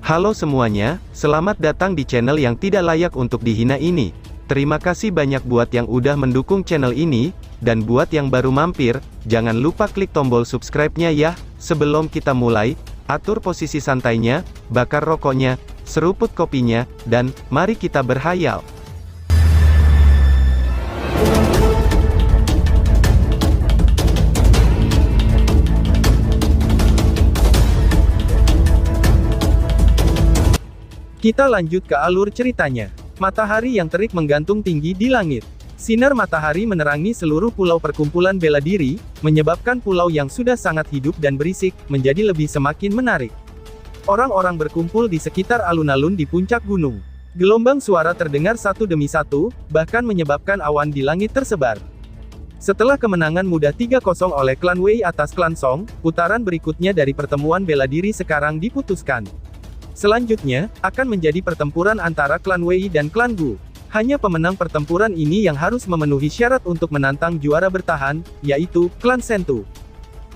Halo semuanya, selamat datang di channel yang tidak layak untuk dihina ini. Terima kasih banyak buat yang udah mendukung channel ini, dan buat yang baru mampir, jangan lupa klik tombol subscribe-nya ya. Sebelum kita mulai, atur posisi santainya, bakar rokoknya, seruput kopinya, dan mari kita berhayal. Kita lanjut ke alur ceritanya. Matahari yang terik menggantung tinggi di langit. Sinar matahari menerangi seluruh pulau perkumpulan bela diri, menyebabkan pulau yang sudah sangat hidup dan berisik, menjadi lebih semakin menarik. Orang-orang berkumpul di sekitar alun-alun di puncak gunung. Gelombang suara terdengar satu demi satu, bahkan menyebabkan awan di langit tersebar. Setelah kemenangan mudah 3-0 oleh klan Wei atas klan Song, putaran berikutnya dari pertemuan bela diri sekarang diputuskan. Selanjutnya, akan menjadi pertempuran antara klan Wei dan klan Gu. Hanya pemenang pertempuran ini yang harus memenuhi syarat untuk menantang juara bertahan, yaitu klan Sentu.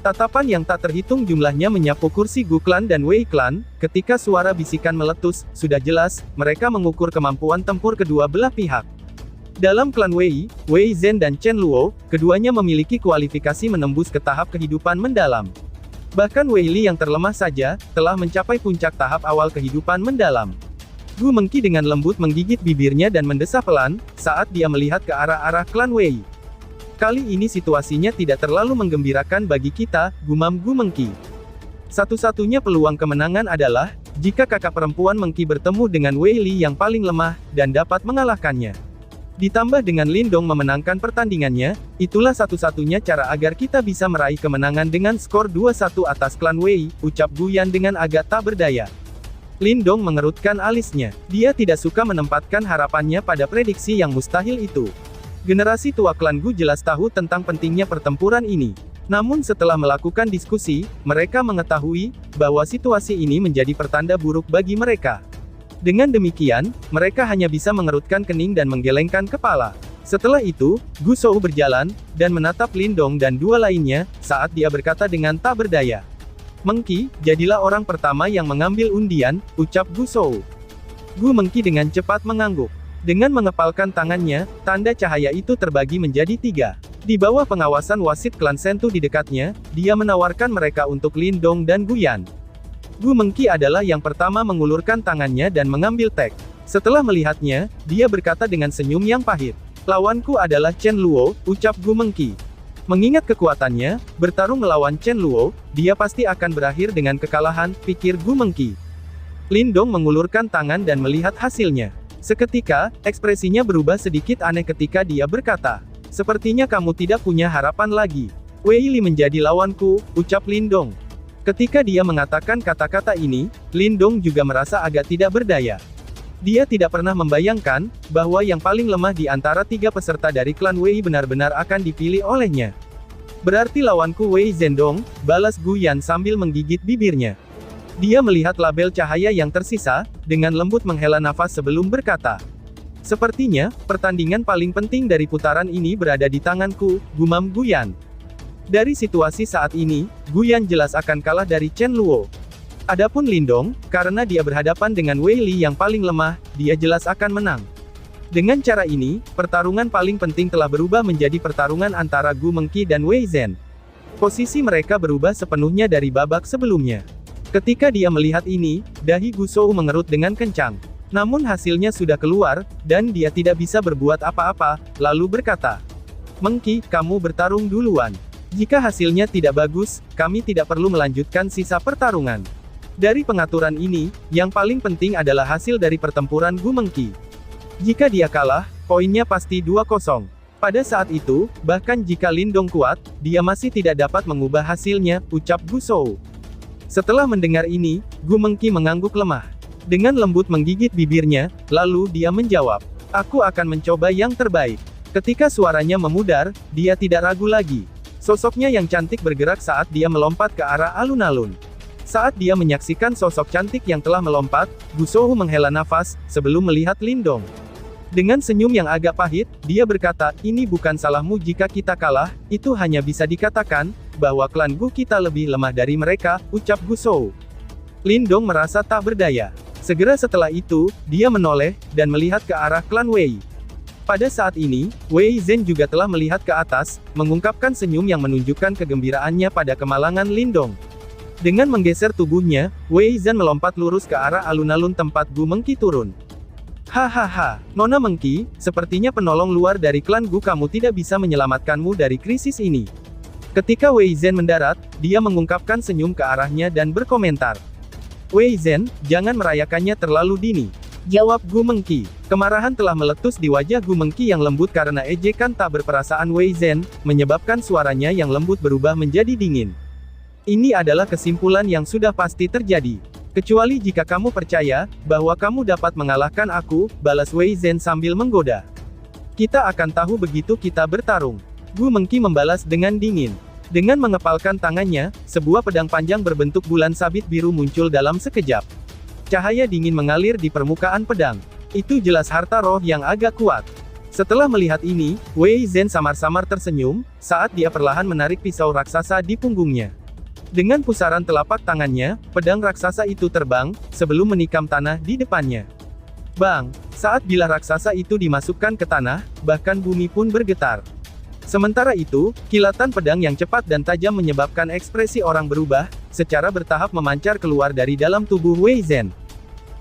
Tatapan yang tak terhitung jumlahnya menyapu kursi Gu klan dan Wei klan. Ketika suara bisikan meletus, sudah jelas, mereka mengukur kemampuan tempur kedua belah pihak. Dalam klan Wei, Wei Zhen dan Chen Luo, keduanya memiliki kualifikasi menembus ke tahap kehidupan mendalam. Bahkan Wei Li yang terlemah saja, telah mencapai puncak tahap awal kehidupan mendalam. Gu Mengqi dengan lembut menggigit bibirnya dan mendesah pelan, saat dia melihat ke arah-arah klan Wei. Kali ini situasinya tidak terlalu menggembirakan bagi kita, gumam Gu Mengqi. Satu-satunya peluang kemenangan adalah, jika kakak perempuan Mengqi bertemu dengan Wei Li yang paling lemah, dan dapat mengalahkannya. Ditambah dengan Lindong memenangkan pertandingannya, itulah satu-satunya cara agar kita bisa meraih kemenangan dengan skor 2-1 atas klan Wei, ucap Gu Yan dengan agak tak berdaya. Lindong mengerutkan alisnya. Dia tidak suka menempatkan harapannya pada prediksi yang mustahil itu. Generasi tua klan Gu jelas tahu tentang pentingnya pertempuran ini. Namun setelah melakukan diskusi, mereka mengetahui bahwa situasi ini menjadi pertanda buruk bagi mereka. Dengan demikian, mereka hanya bisa mengerutkan kening dan menggelengkan kepala. Setelah itu, Gu Shou berjalan, dan menatap Lindong dan dua lainnya, saat dia berkata dengan tak berdaya. Mengqi, jadilah orang pertama yang mengambil undian, ucap Gu Shou. Gu Mengqi dengan cepat mengangguk. Dengan mengepalkan tangannya, tanda cahaya itu terbagi menjadi 3. Di bawah pengawasan wasit klan Sentu di dekatnya, dia menawarkan mereka untuk Lindong dan Gu Yan. Gu Mengqi adalah yang pertama mengulurkan tangannya dan mengambil teks. Setelah melihatnya, dia berkata dengan senyum yang pahit. Lawanku adalah Chen Luo, ucap Gu Mengqi. Mengingat kekuatannya, bertarung melawan Chen Luo, dia pasti akan berakhir dengan kekalahan, pikir Gu Mengqi. Lindong mengulurkan tangan dan melihat hasilnya. Seketika, ekspresinya berubah sedikit aneh ketika dia berkata, "Sepertinya kamu tidak punya harapan lagi. Wei Li menjadi lawanku," ucap Lindong. Ketika dia mengatakan kata-kata ini, Lindong juga merasa agak tidak berdaya. Dia tidak pernah membayangkan, bahwa yang paling lemah di antara 3 peserta dari klan Wei benar-benar akan dipilih olehnya. "Berarti lawanku Wei Zhendong," balas Gu Yan sambil menggigit bibirnya. Dia melihat label cahaya yang tersisa, dengan lembut menghela nafas sebelum berkata. "Sepertinya, pertandingan paling penting dari putaran ini berada di tanganku," gumam Gu Yan. Dari situasi saat ini, Gu Yan jelas akan kalah dari Chen Luo. Adapun Lindong, karena dia berhadapan dengan Wei Li yang paling lemah, dia jelas akan menang. Dengan cara ini, pertarungan paling penting telah berubah menjadi pertarungan antara Gu Mengqi dan Wei Zhen. Posisi mereka berubah sepenuhnya dari babak sebelumnya. Ketika dia melihat ini, dahi Gu Shou mengerut dengan kencang. Namun hasilnya sudah keluar, dan dia tidak bisa berbuat apa-apa, lalu berkata, "Mengqi, kamu bertarung duluan. Jika hasilnya tidak bagus, kami tidak perlu melanjutkan sisa pertarungan." Dari pengaturan ini, yang paling penting adalah hasil dari pertempuran Gu Mengqi. Jika dia kalah, poinnya pasti 2-0. Pada saat itu, bahkan jika Lindong kuat, dia masih tidak dapat mengubah hasilnya, ucap Gu Shou. Setelah mendengar ini, Gu Mengqi mengangguk lemah. Dengan lembut menggigit bibirnya, lalu dia menjawab, "Aku akan mencoba yang terbaik." Ketika suaranya memudar, dia tidak ragu lagi. Sosoknya yang cantik bergerak saat dia melompat ke arah alun-alun. Saat dia menyaksikan sosok cantik yang telah melompat, Gu Shou menghela nafas, sebelum melihat Lindong. Dengan senyum yang agak pahit, dia berkata, "Ini bukan salahmu jika kita kalah, itu hanya bisa dikatakan, bahwa klan Gu kita lebih lemah dari mereka," ucap Gu Shou. Lindong merasa tak berdaya. Segera setelah itu, dia menoleh, dan melihat ke arah klan Wei. Pada saat ini, Wei Zhen juga telah melihat ke atas, mengungkapkan senyum yang menunjukkan kegembiraannya pada kemalangan Lindong. Dengan menggeser tubuhnya, Wei Zhen melompat lurus ke arah alun-alun tempat Gu Mengqi turun. Hahaha, Nona Mengqi, sepertinya penolong luar dari klan Gu kamu tidak bisa menyelamatkanmu dari krisis ini. Ketika Wei Zhen mendarat, dia mengungkapkan senyum ke arahnya dan berkomentar. Wei Zhen, jangan merayakannya terlalu dini. Jawab Gu Mengqi. Kemarahan telah meletus di wajah Gu Mengqi yang lembut karena ejekan tak berperasaan Wei Zhen, menyebabkan suaranya yang lembut berubah menjadi dingin. Ini adalah kesimpulan yang sudah pasti terjadi. Kecuali jika kamu percaya, bahwa kamu dapat mengalahkan aku, balas Wei Zhen sambil menggoda. Kita akan tahu begitu kita bertarung. Gu Mengqi membalas dengan dingin. Dengan mengepalkan tangannya, sebuah pedang panjang berbentuk bulan sabit biru muncul dalam sekejap. Cahaya dingin mengalir di permukaan pedang. Itu jelas harta roh yang agak kuat. Setelah melihat ini, Wei Zhen samar-samar tersenyum, saat dia perlahan menarik pisau raksasa di punggungnya. Dengan pusaran telapak tangannya, pedang raksasa itu terbang, sebelum menikam tanah di depannya. Bang! Saat bilah raksasa itu dimasukkan ke tanah, bahkan bumi pun bergetar. Sementara itu, kilatan pedang yang cepat dan tajam menyebabkan ekspresi orang berubah, secara bertahap memancar keluar dari dalam tubuh Wei Zhen.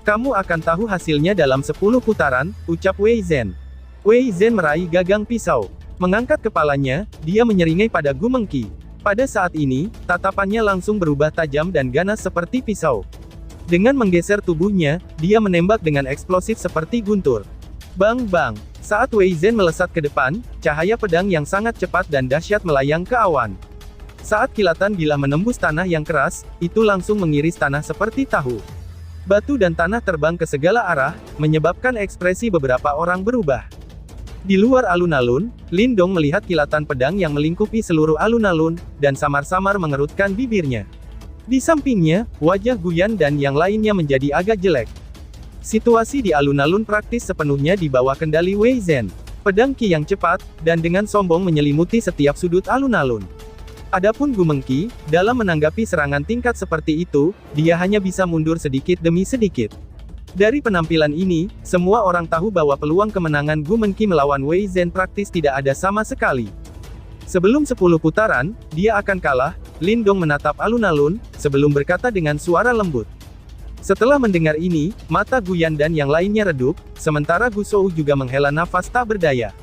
Kamu akan tahu hasilnya dalam 10 putaran, ucap Wei Zhen. Wei Zhen meraih gagang pisau. Mengangkat kepalanya, dia menyeringai pada Gu Mengqi. Pada saat ini, tatapannya langsung berubah tajam dan ganas seperti pisau. Dengan menggeser tubuhnya, dia menembak dengan eksplosif seperti guntur. Bang-bang! Saat Wei Zhen melesat ke depan, cahaya pedang yang sangat cepat dan dahsyat melayang ke awan. Saat kilatan bilah menembus tanah yang keras, itu langsung mengiris tanah seperti tahu. Batu dan tanah terbang ke segala arah, menyebabkan ekspresi beberapa orang berubah. Di luar alun-alun, Lindong melihat kilatan pedang yang melingkupi seluruh alun-alun, dan samar-samar mengerutkan bibirnya. Di sampingnya, wajah Guyan dan yang lainnya menjadi agak jelek. Situasi di alun-alun praktis sepenuhnya di bawah kendali Wei Zhen. Pedang Qi yang cepat, dan dengan sombong menyelimuti setiap sudut alun-alun. Adapun Gu Mengqi, dalam menanggapi serangan tingkat seperti itu, dia hanya bisa mundur sedikit demi sedikit. Dari penampilan ini, semua orang tahu bahwa peluang kemenangan Gu Mengqi melawan Wei Zhen praktis tidak ada sama sekali. Sebelum 10 putaran, dia akan kalah. Lindong menatap alun-alun, sebelum berkata dengan suara lembut. Setelah mendengar ini, mata Guyan dan yang lainnya redup, sementara Gu Shou juga menghela nafas tak berdaya.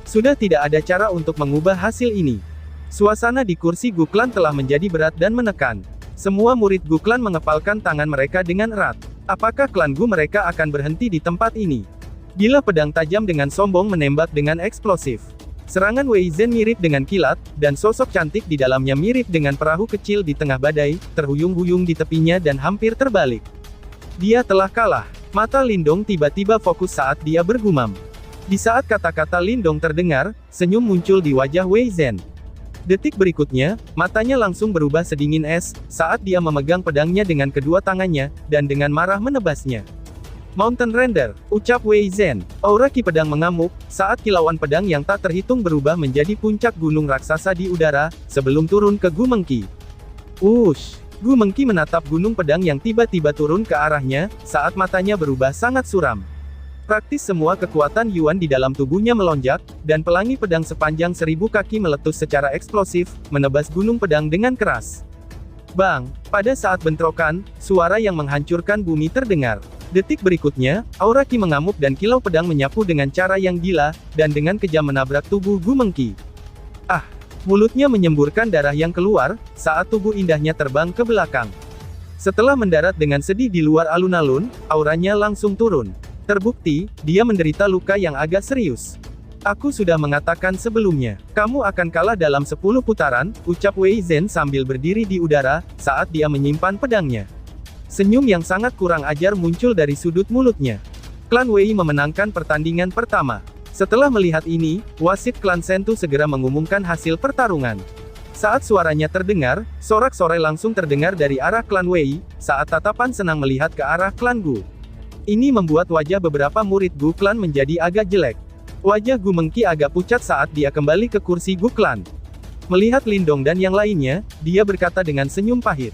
Sudah tidak ada cara untuk mengubah hasil ini. Suasana di kursi Gu Clan telah menjadi berat dan menekan. Semua murid Gu Clan mengepalkan tangan mereka dengan erat. Apakah klan Gu mereka akan berhenti di tempat ini? Bilah pedang tajam dengan sombong menembak dengan eksplosif. Serangan Wei Zhen mirip dengan kilat, dan sosok cantik di dalamnya mirip dengan perahu kecil di tengah badai, terhuyung-huyung di tepinya dan hampir terbalik. Dia telah kalah. Mata Lindong tiba-tiba fokus saat dia bergumam. Di saat kata-kata Lindong terdengar, senyum muncul di wajah Wei Zhen. Detik berikutnya, matanya langsung berubah sedingin es, saat dia memegang pedangnya dengan kedua tangannya, dan dengan marah menebasnya. Mountain Render, ucap Wei Zhen. Aura ki pedang mengamuk, saat kilauan pedang yang tak terhitung berubah menjadi puncak gunung raksasa di udara, sebelum turun ke Gu Mengqi. Wush! Gu Mengqi menatap gunung pedang yang tiba-tiba turun ke arahnya, saat matanya berubah sangat suram. Praktis semua kekuatan Yuan di dalam tubuhnya melonjak, dan pelangi pedang sepanjang 1000 kaki meletus secara eksplosif, menebas gunung pedang dengan keras. Bang! Pada saat bentrokan, suara yang menghancurkan bumi terdengar. Detik berikutnya, aura ki mengamuk dan kilau pedang menyapu dengan cara yang gila, dan dengan kejam menabrak tubuh Gu Mengqi. Ah! Mulutnya menyemburkan darah yang keluar, saat tubuh indahnya terbang ke belakang. Setelah mendarat dengan sedih di luar alun-alun, auranya langsung turun. Terbukti, dia menderita luka yang agak serius. Aku sudah mengatakan sebelumnya, kamu akan kalah dalam 10 putaran, ucap Wei Zhen sambil berdiri di udara, saat dia menyimpan pedangnya. Senyum yang sangat kurang ajar muncul dari sudut mulutnya. Klan Wei memenangkan pertandingan pertama. Setelah melihat ini, wasit klan Sentu segera mengumumkan hasil pertarungan. Saat suaranya terdengar, sorak-sorai langsung terdengar dari arah klan Wei, saat tatapan senang melihat ke arah klan Gu. Ini membuat wajah beberapa murid Gu Clan menjadi agak jelek. Wajah Gu Mengqi agak pucat saat dia kembali ke kursi Gu Clan. Melihat Lindong dan yang lainnya, dia berkata dengan senyum pahit.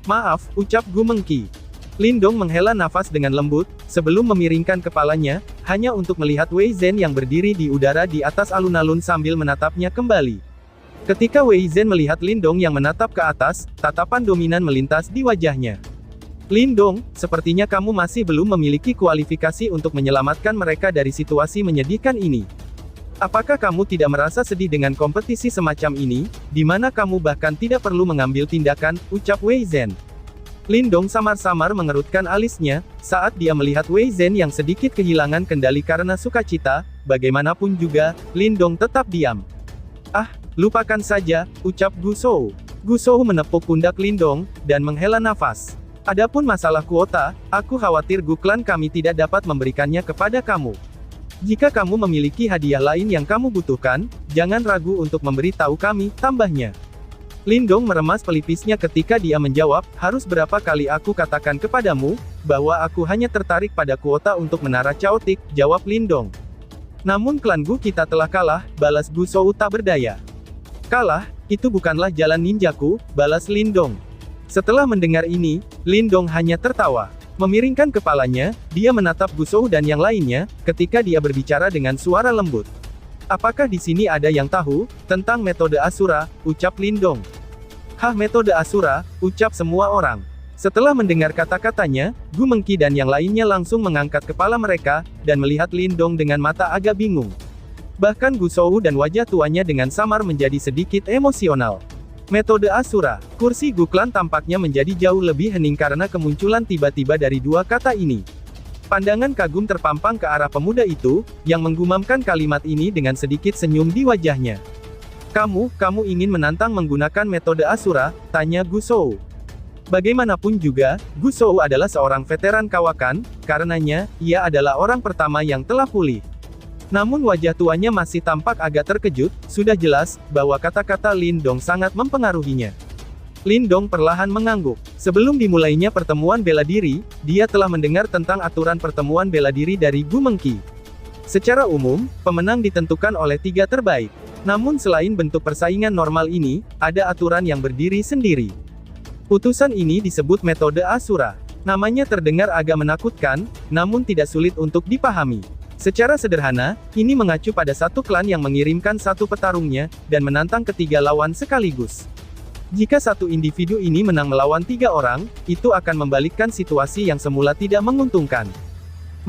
Maaf, ucap Gu Mengqi. Lindong menghela nafas dengan lembut, sebelum memiringkan kepalanya, hanya untuk melihat Wei Zhen yang berdiri di udara di atas alun-alun sambil menatapnya kembali. Ketika Wei Zhen melihat Lindong yang menatap ke atas, tatapan dominan melintas di wajahnya. Lindong, sepertinya kamu masih belum memiliki kualifikasi untuk menyelamatkan mereka dari situasi menyedihkan ini. Apakah kamu tidak merasa sedih dengan kompetisi semacam ini, di mana kamu bahkan tidak perlu mengambil tindakan, ucap Wei Zhen. Lindong samar-samar mengerutkan alisnya, saat dia melihat Wei Zhen yang sedikit kehilangan kendali karena sukacita, bagaimanapun juga, Lindong tetap diam. Ah, lupakan saja, ucap Gu Shou. Gu Shou menepuk pundak Lindong, dan menghela nafas. Adapun masalah kuota, aku khawatir Gu Clan kami tidak dapat memberikannya kepada kamu. Jika kamu memiliki hadiah lain yang kamu butuhkan, jangan ragu untuk memberitahu kami, tambahnya. Lindong meremas pelipisnya ketika dia menjawab, harus berapa kali aku katakan kepadamu, bahwa aku hanya tertarik pada kuota untuk menara Chaotic, jawab Lindong. Namun klan Gu kita telah kalah, balas Gu Shou tak berdaya. Kalah, itu bukanlah jalan ninjaku, balas Lindong. Setelah mendengar ini, Lindong hanya tertawa. Memiringkan kepalanya, dia menatap Gu Shou dan yang lainnya, ketika dia berbicara dengan suara lembut. Apakah di sini ada yang tahu tentang metode Asura, ucap Lindong. Hah, metode Asura, ucap semua orang. Setelah mendengar kata-katanya, Gu Mengqi dan yang lainnya langsung mengangkat kepala mereka, dan melihat Lindong dengan mata agak bingung. Bahkan Gu Shou dan wajah tuanya dengan samar menjadi sedikit emosional. Metode Asura, kursi Gu Clan tampaknya menjadi jauh lebih hening karena kemunculan tiba-tiba dari dua kata ini. Pandangan kagum terpampang ke arah pemuda itu, yang menggumamkan kalimat ini dengan sedikit senyum di wajahnya. Kamu ingin menantang menggunakan metode Asura? Tanya Gu Shou. Bagaimanapun juga, Gu Shou adalah seorang veteran kawakan, karenanya, ia adalah orang pertama yang telah pulih. Namun wajah tuanya masih tampak agak terkejut, sudah jelas, bahwa kata-kata Lindong sangat mempengaruhinya. Lindong perlahan mengangguk. Sebelum dimulainya pertemuan bela diri, dia telah mendengar tentang aturan pertemuan bela diri dari Gu Mengqi. Secara umum, pemenang ditentukan oleh 3 terbaik. Namun selain bentuk persaingan normal ini, ada aturan yang berdiri sendiri. Putusan ini disebut metode Asura. Namanya terdengar agak menakutkan, namun tidak sulit untuk dipahami. Secara sederhana, ini mengacu pada satu klan yang mengirimkan satu petarungnya, dan menantang ketiga lawan sekaligus. Jika satu individu ini menang melawan 3 orang, itu akan membalikkan situasi yang semula tidak menguntungkan.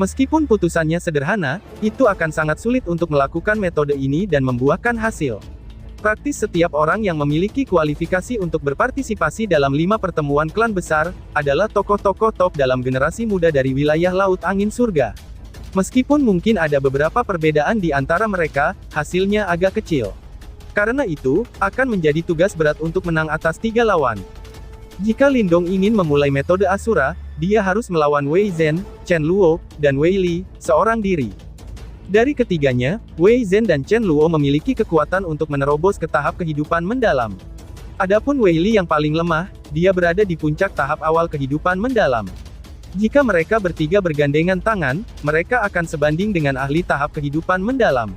Meskipun putusannya sederhana, itu akan sangat sulit untuk melakukan metode ini dan membuahkan hasil. Praktis setiap orang yang memiliki kualifikasi untuk berpartisipasi dalam 5 pertemuan klan besar, adalah tokoh-tokoh top dalam generasi muda dari wilayah Laut Angin Surga. Meskipun mungkin ada beberapa perbedaan di antara mereka, hasilnya agak kecil. Karena itu, akan menjadi tugas berat untuk menang atas 3 lawan. Jika Lindong ingin memulai metode Asura, dia harus melawan Wei Zhen, Chen Luo, dan Wei Li, seorang diri. Dari ketiganya, Wei Zhen dan Chen Luo memiliki kekuatan untuk menerobos ke tahap kehidupan mendalam. Adapun Wei Li yang paling lemah, dia berada di puncak tahap awal kehidupan mendalam. Jika mereka bertiga bergandengan tangan, mereka akan sebanding dengan ahli tahap kehidupan mendalam.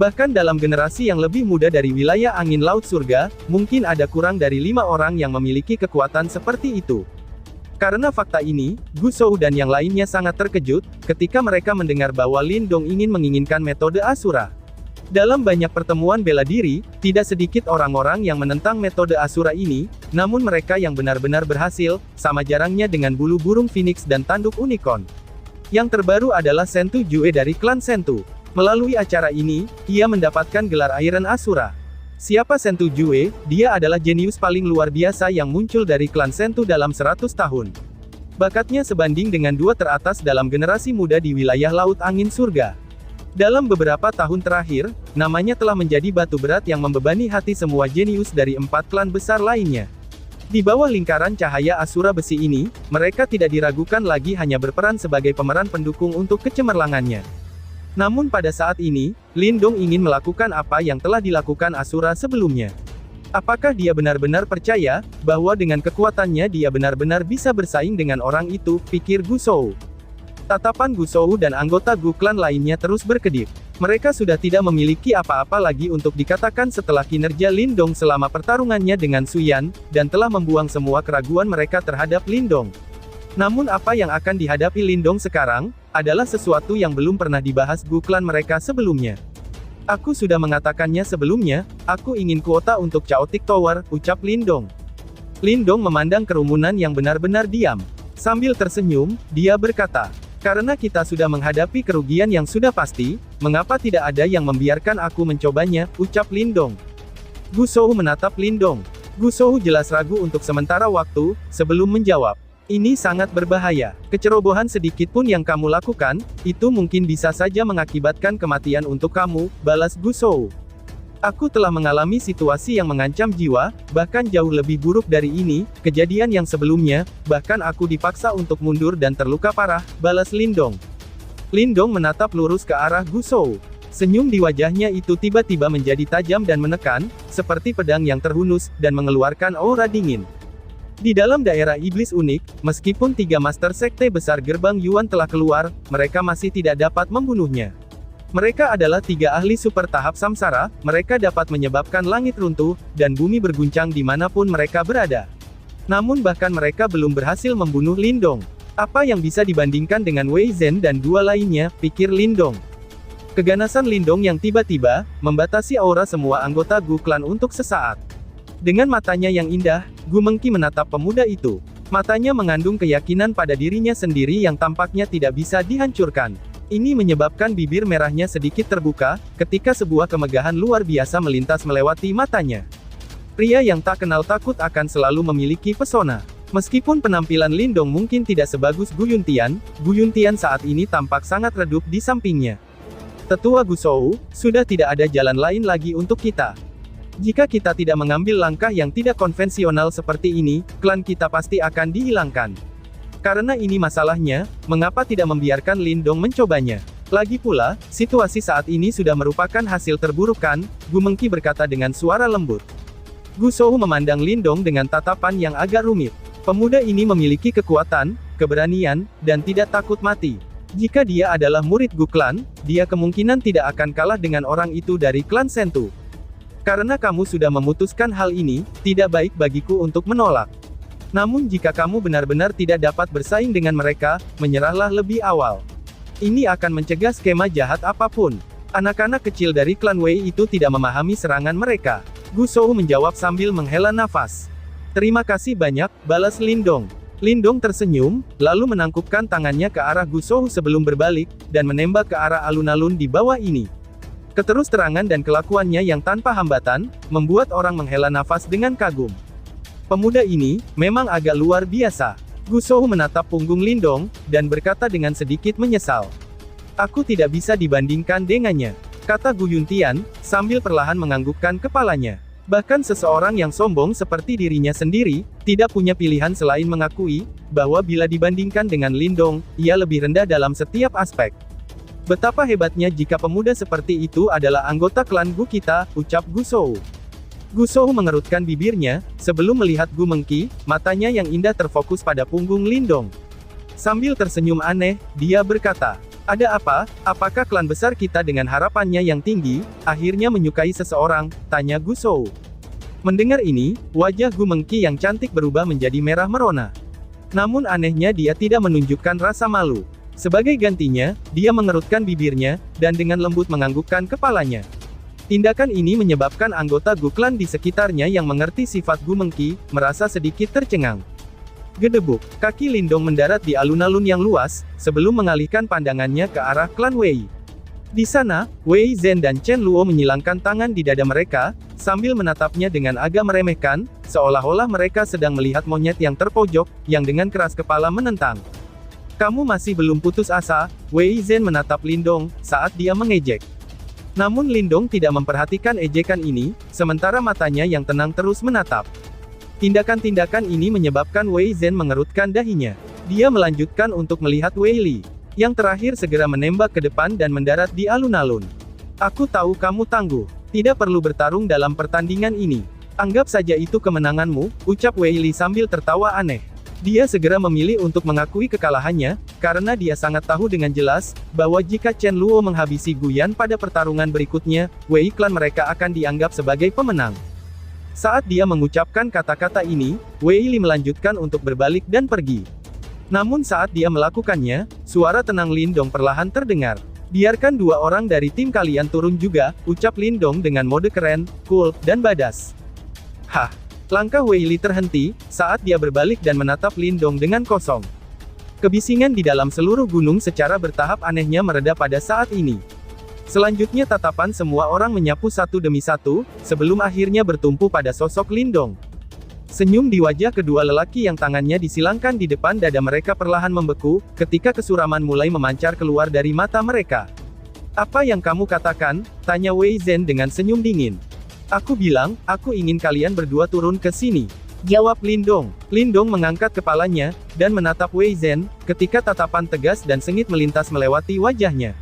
Bahkan dalam generasi yang lebih muda dari wilayah Angin Laut Surga, mungkin ada kurang dari 5 orang yang memiliki kekuatan seperti itu. Karena fakta ini, Gu Shou dan yang lainnya sangat terkejut, ketika mereka mendengar bahwa Lindong menginginkan metode Asura. Dalam banyak pertemuan bela diri, tidak sedikit orang-orang yang menentang metode Asura ini, namun mereka yang benar-benar berhasil, sama jarangnya dengan bulu burung Phoenix dan tanduk unicorn. Yang terbaru adalah Sentu Jue dari klan Sentu. Melalui acara ini, ia mendapatkan gelar Iron Asura. Siapa Sentu Jue? Dia adalah jenius paling luar biasa yang muncul dari klan Sentu dalam 100 tahun. Bakatnya sebanding dengan 2 teratas dalam generasi muda di wilayah Laut Angin Surga. Dalam beberapa tahun terakhir, namanya telah menjadi batu berat yang membebani hati semua jenius dari 4 klan besar lainnya. Di bawah lingkaran cahaya Asura besi ini, mereka tidak diragukan lagi hanya berperan sebagai pemeran pendukung untuk kecemerlangannya. Namun pada saat ini, Lindong ingin melakukan apa yang telah dilakukan Asura sebelumnya. Apakah dia benar-benar percaya, bahwa dengan kekuatannya dia benar-benar bisa bersaing dengan orang itu, pikir Gu Shou. Tatapan Gu Shou dan anggota Gu Clan lainnya terus berkedip. Mereka sudah tidak memiliki apa-apa lagi untuk dikatakan setelah kinerja Lindong selama pertarungannya dengan Su Yan, dan telah membuang semua keraguan mereka terhadap Lindong. Namun apa yang akan dihadapi Lindong sekarang, adalah sesuatu yang belum pernah dibahas Gu Clan mereka sebelumnya. Aku sudah mengatakannya sebelumnya, aku ingin kuota untuk Chaotic Tower, ucap Lindong. Lindong memandang kerumunan yang benar-benar diam. Sambil tersenyum, dia berkata, karena kita sudah menghadapi kerugian yang sudah pasti, mengapa tidak ada yang membiarkan aku mencobanya, ucap Lindong. Gu Shou menatap Lindong. Gu Shou jelas ragu untuk sementara waktu, sebelum menjawab. Ini sangat berbahaya. Kecerobohan sedikit pun yang kamu lakukan, itu mungkin bisa saja mengakibatkan kematian untuk kamu, balas Gu Shou. Aku telah mengalami situasi yang mengancam jiwa, bahkan jauh lebih buruk dari ini, kejadian yang sebelumnya, bahkan aku dipaksa untuk mundur dan terluka parah, balas Lindong. Lindong menatap lurus ke arah Gu Shou. Senyum di wajahnya itu tiba-tiba menjadi tajam dan menekan, seperti pedang yang terhunus, dan mengeluarkan aura dingin. Di dalam daerah iblis unik, meskipun 3 master sekte besar gerbang Yuan telah keluar, mereka masih tidak dapat membunuhnya. Mereka adalah 3 ahli super tahap samsara, mereka dapat menyebabkan langit runtuh, dan bumi berguncang dimanapun mereka berada. Namun bahkan mereka belum berhasil membunuh Lindong. Apa yang bisa dibandingkan dengan Wei Zhen dan 2 lainnya, pikir Lindong. Keganasan Lindong yang tiba-tiba, membatasi aura semua anggota Gu Clan untuk sesaat. Dengan matanya yang indah, Gu Mengqi menatap pemuda itu. Matanya mengandung keyakinan pada dirinya sendiri yang tampaknya tidak bisa dihancurkan. Ini menyebabkan bibir merahnya sedikit terbuka, ketika sebuah kemegahan luar biasa melintas melewati matanya. Pria yang tak kenal takut akan selalu memiliki pesona. Meskipun penampilan Lindong mungkin tidak sebagus Gu Yuntian saat ini tampak sangat redup di sampingnya. Tetua Gu Shou, sudah tidak ada jalan lain lagi untuk kita. Jika kita tidak mengambil langkah yang tidak konvensional seperti ini, klan kita pasti akan dihilangkan. Karena ini masalahnya, mengapa tidak membiarkan Lindong mencobanya? Lagi pula, situasi saat ini sudah merupakan hasil terburuk kan, Gu Mengqi berkata dengan suara lembut. Gu Shou memandang Lindong dengan tatapan yang agak rumit. Pemuda ini memiliki kekuatan, keberanian, dan tidak takut mati. Jika dia adalah murid Gu Clan, dia kemungkinan tidak akan kalah dengan orang itu dari klan Sentu. Karena kamu sudah memutuskan hal ini, tidak baik bagiku untuk menolak. Namun jika kamu benar-benar tidak dapat bersaing dengan mereka, menyerahlah lebih awal. Ini akan mencegah skema jahat apapun. Anak-anak kecil dari klan Wei itu tidak memahami serangan mereka. Gu Shou menjawab sambil menghela nafas. Terima kasih banyak, balas Lindong. Lindong tersenyum, lalu menangkupkan tangannya ke arah Gu Shou sebelum berbalik, dan menembak ke arah alun-alun di bawah ini. Keterus-terangan dan kelakuannya yang tanpa hambatan, membuat orang menghela nafas dengan kagum. Pemuda ini, memang agak luar biasa. Gu Shou menatap punggung Lindong, dan berkata dengan sedikit menyesal. Aku tidak bisa dibandingkan dengannya, kata Gu Yuntian, sambil perlahan menganggukkan kepalanya. Bahkan seseorang yang sombong seperti dirinya sendiri, tidak punya pilihan selain mengakui, bahwa bila dibandingkan dengan Lindong, ia lebih rendah dalam setiap aspek. Betapa hebatnya jika pemuda seperti itu adalah anggota klan Gu kita, ucap Gu Shou. Gu Shou mengerutkan bibirnya, sebelum melihat Gu Mengqi, matanya yang indah terfokus pada punggung Lindong. Sambil tersenyum aneh, dia berkata, ada apa, apakah klan besar kita dengan harapannya yang tinggi, akhirnya menyukai seseorang, tanya Gu Shou. Mendengar ini, wajah Gu Mengqi yang cantik berubah menjadi merah merona. Namun anehnya dia tidak menunjukkan rasa malu. Sebagai gantinya, dia mengerutkan bibirnya, dan dengan lembut menganggukkan kepalanya. Tindakan ini menyebabkan anggota Gu Clan di sekitarnya yang mengerti sifat Gu Mengqi, merasa sedikit tercengang. Gedebuk, kaki Lindong mendarat di alun-alun yang luas, sebelum mengalihkan pandangannya ke arah klan Wei. Di sana, Wei Zhen dan Chen Luo menyilangkan tangan di dada mereka, sambil menatapnya dengan agak meremehkan, seolah-olah mereka sedang melihat monyet yang terpojok, yang dengan keras kepala menentang. Kamu masih belum putus asa, Wei Zhen menatap Lindong, saat dia mengejek. Namun Lindong tidak memperhatikan ejekan ini, sementara matanya yang tenang terus menatap. Tindakan-tindakan ini menyebabkan Wei Zhen mengerutkan dahinya. Dia melanjutkan untuk melihat Wei Li. Yang terakhir segera menembak ke depan dan mendarat di alun-alun. Aku tahu kamu tangguh. Tidak perlu bertarung dalam pertandingan ini. Anggap saja itu kemenanganmu, ucap Wei Li sambil tertawa aneh. Dia segera memilih untuk mengakui kekalahannya, karena dia sangat tahu dengan jelas, bahwa jika Chen Luo menghabisi Guyan pada pertarungan berikutnya, Wei klan mereka akan dianggap sebagai pemenang. Saat dia mengucapkan kata-kata ini, Wei Li melanjutkan untuk berbalik dan pergi. Namun saat dia melakukannya, suara tenang Lindong perlahan terdengar. Biarkan dua orang dari tim kalian turun juga, ucap Lindong dengan mode keren, cool, dan badass. Hah! Langkah Wei Li terhenti, saat dia berbalik dan menatap Lindong dengan kosong. Kebisingan di dalam seluruh gunung secara bertahap anehnya mereda pada saat ini. Selanjutnya tatapan semua orang menyapu satu demi satu, sebelum akhirnya bertumpu pada sosok Lindong. Senyum di wajah kedua lelaki yang tangannya disilangkan di depan dada mereka perlahan membeku, ketika kesuraman mulai memancar keluar dari mata mereka. Apa yang kamu katakan? Tanya Wei Zhen dengan senyum dingin. Aku bilang, aku ingin kalian berdua turun ke sini. Jawab Lindong. Lindong mengangkat kepalanya, dan menatap Wei Zhen, ketika tatapan tegas dan sengit melintas melewati wajahnya.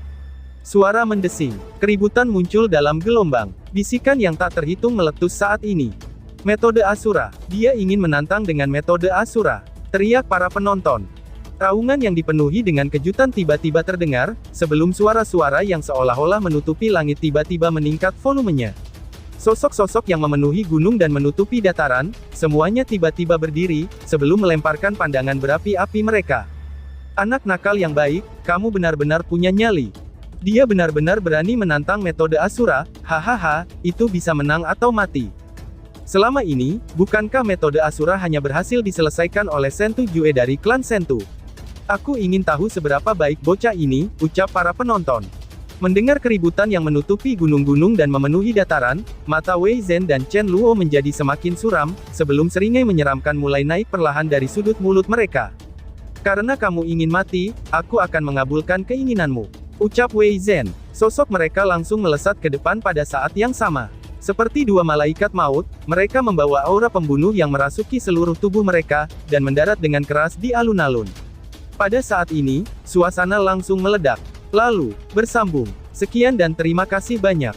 Suara mendesing. Keributan muncul dalam gelombang. Bisikan yang tak terhitung meletus saat ini. Metode Asura. Dia ingin menantang dengan metode Asura. Teriak para penonton. Raungan yang dipenuhi dengan kejutan tiba-tiba terdengar, sebelum suara-suara yang seolah-olah menutupi langit tiba-tiba meningkat volumenya. Sosok-sosok yang memenuhi gunung dan menutupi dataran, semuanya tiba-tiba berdiri, sebelum melemparkan pandangan berapi-api mereka. Anak nakal yang baik, kamu benar-benar punya nyali. Dia benar-benar berani menantang metode Asura, hahaha, itu bisa menang atau mati. Selama ini, bukankah metode Asura hanya berhasil diselesaikan oleh Sentu Jue dari klan Sentu? Aku ingin tahu seberapa baik bocah ini, ucap para penonton. Mendengar keributan yang menutupi gunung-gunung dan memenuhi dataran, mata Wei Zhen dan Chen Luo menjadi semakin suram, sebelum seringai menyeramkan mulai naik perlahan dari sudut mulut mereka. Karena kamu ingin mati, aku akan mengabulkan keinginanmu. Ucap Wei Zhen. Sosok mereka langsung melesat ke depan pada saat yang sama. Seperti dua malaikat maut, mereka membawa aura pembunuh yang merasuki seluruh tubuh mereka, dan mendarat dengan keras di alun-alun. Pada saat ini, suasana langsung meledak. Lalu, bersambung. Sekian dan terima kasih banyak.